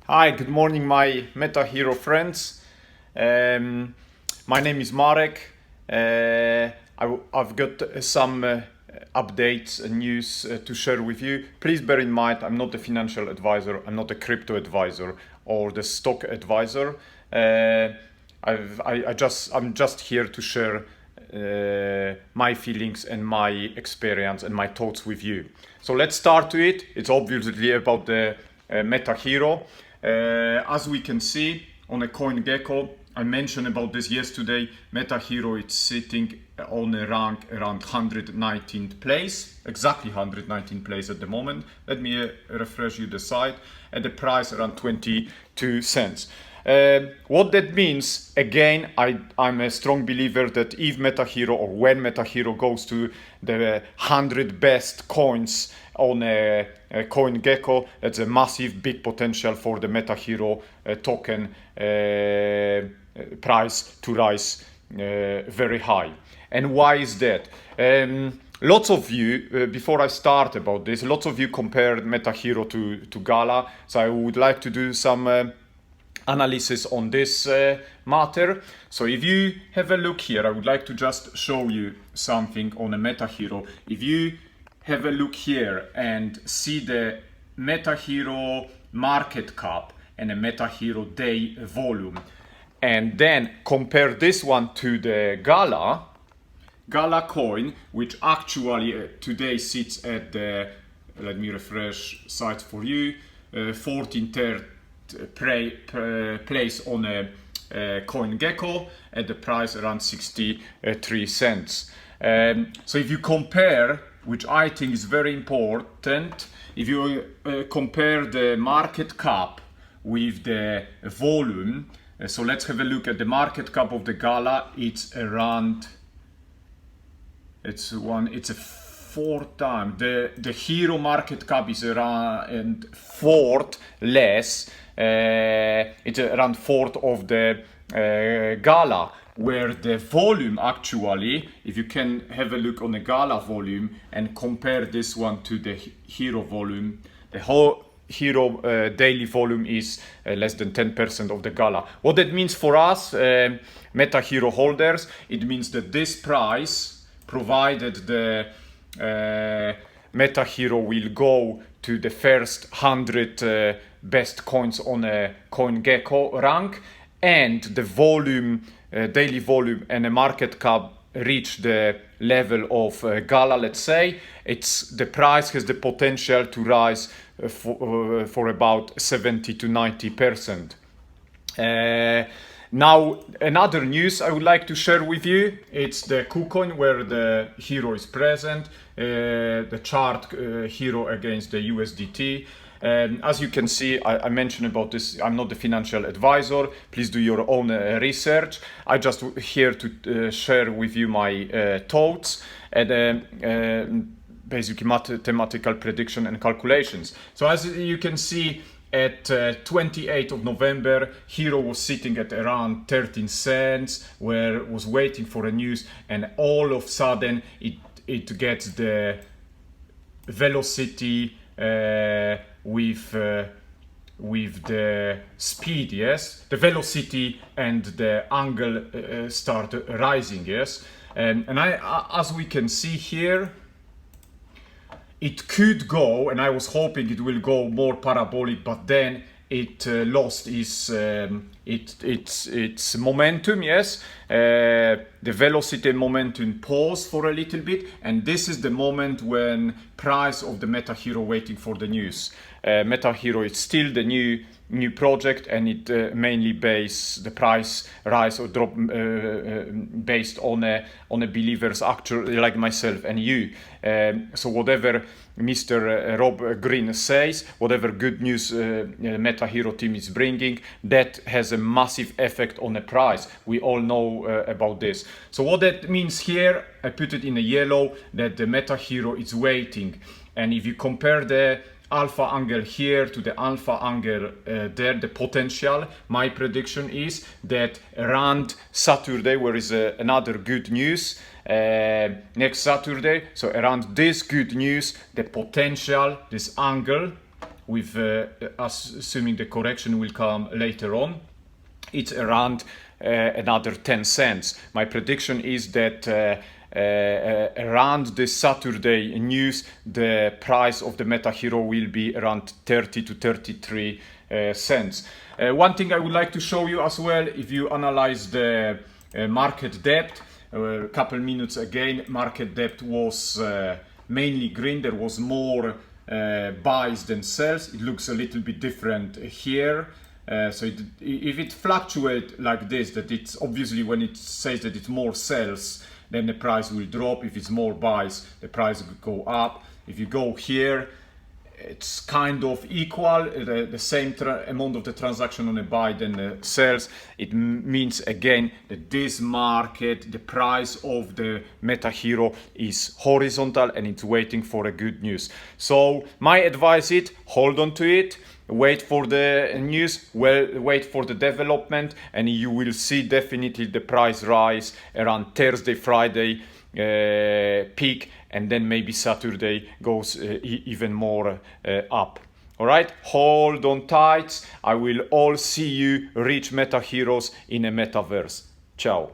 Hi, good morning, my Meta Hero friends. My name is Marek. I've got some updates and news to share with you. Please bear in mind, I'm not a financial advisor, I'm not a crypto advisor or the stock advisor. I'm just here to share my feelings and my experience and my thoughts with you. So let's start to it. It's obviously about the Meta Hero. As we can see on a CoinGecko, I mentioned about this yesterday, Meta Hero is sitting on a rank around 119th place, exactly 119th place at the moment. Let me refresh you the site, at the price around 22 cents. What that means, again, I'm a strong believer that if Meta Hero or when Meta Hero goes to the 100 best coins on a CoinGecko, that's a massive, big potential for the Meta Hero token price to rise very high. And why is that? Lots of you, before I start about this, lots of you compared Meta Hero to Gala, so I would like to do some analysis on this matter. So if you have a look here, I would like to just show you something on a Meta Hero. If you have a look here and see the Meta Hero market cap and a Meta Hero day volume, and then compare this one to the Gala coin, which actually today sits at the, let me refresh site for you, 14th place on a CoinGecko at the price around 63 cents. So if you compare, which I think is very important, if you compare the market cap with the volume, so let's have a look at the market cap of the Gala. It's around, it's a fourth time. The Hero market cap is around fourth less. It's around fourth of the Gala, where the volume actually, if you can have a look on the Gala volume and compare this one to the Hero volume, the whole Hero daily volume is less than 10% of the Gala. What that means for us, Meta Hero holders, it means that this price, provided the Meta Hero will go to the first 100 best coins on a CoinGecko rank, and the volume, daily volume and the market cap reach the level of Gala, let's say, the price has the potential to rise for about 70 to 90%. Now, another news I would like to share with you, it's the KuCoin where the Hero is present, the chart Hero against the USDT. As you can see, I mentioned about this, I'm not the financial advisor, please do your own research. I just here to share with you my thoughts and basically mathematical prediction and calculations. So as you can see, at 28th of November, Hero was sitting at around 13 cents, where it was waiting for a news, and all of a sudden it gets the velocity with the speed, yes, the velocity and the angle start rising, yes, and as we can see here, it could go, and I was hoping it will go more parabolic, but then it lost its momentum, yes. The velocity and momentum paused for a little bit, and this is the moment when price of the Meta Hero waiting for the news. Meta Hero is still the new project, and it mainly base the price rise or drop based on a believers actually like myself and you. So whatever Mr. Rob Green says, whatever good news Meta Hero team is bringing, that has a massive effect on the price. We all know about this. So what that means here, I put it in a yellow, that the Meta Hero is waiting. And if you compare the alpha angle here to the alpha angle there, the potential, my prediction is that around Saturday, where is another good news, next Saturday, so around this good news, the potential, this angle with assuming the correction will come later on, it's around another 10 cents. My prediction is that around the Saturday news, the price of the MetaHero will be around 30 to 33 cents. One thing I would like to show you as well, if you analyze the market depth, a couple minutes again, market depth was mainly green. There was more buys than sells. It looks a little bit different here. So if it fluctuates like this, that it's obviously when it says that it's more sells, then the price will drop. If it's more buys, the price will go up. If you go here, it's kind of equal, the same amount of the transaction on a buy than the sells. It means again that this market, the price of the MetaHero is horizontal and it's waiting for a good news. So my advice is hold on to it, wait for the news, wait for the development, and you will see definitely the price rise around Thursday, Friday peak, and then maybe Saturday goes even more up. All right, hold on tight. I will all see you rich meta heroes in a metaverse. Ciao.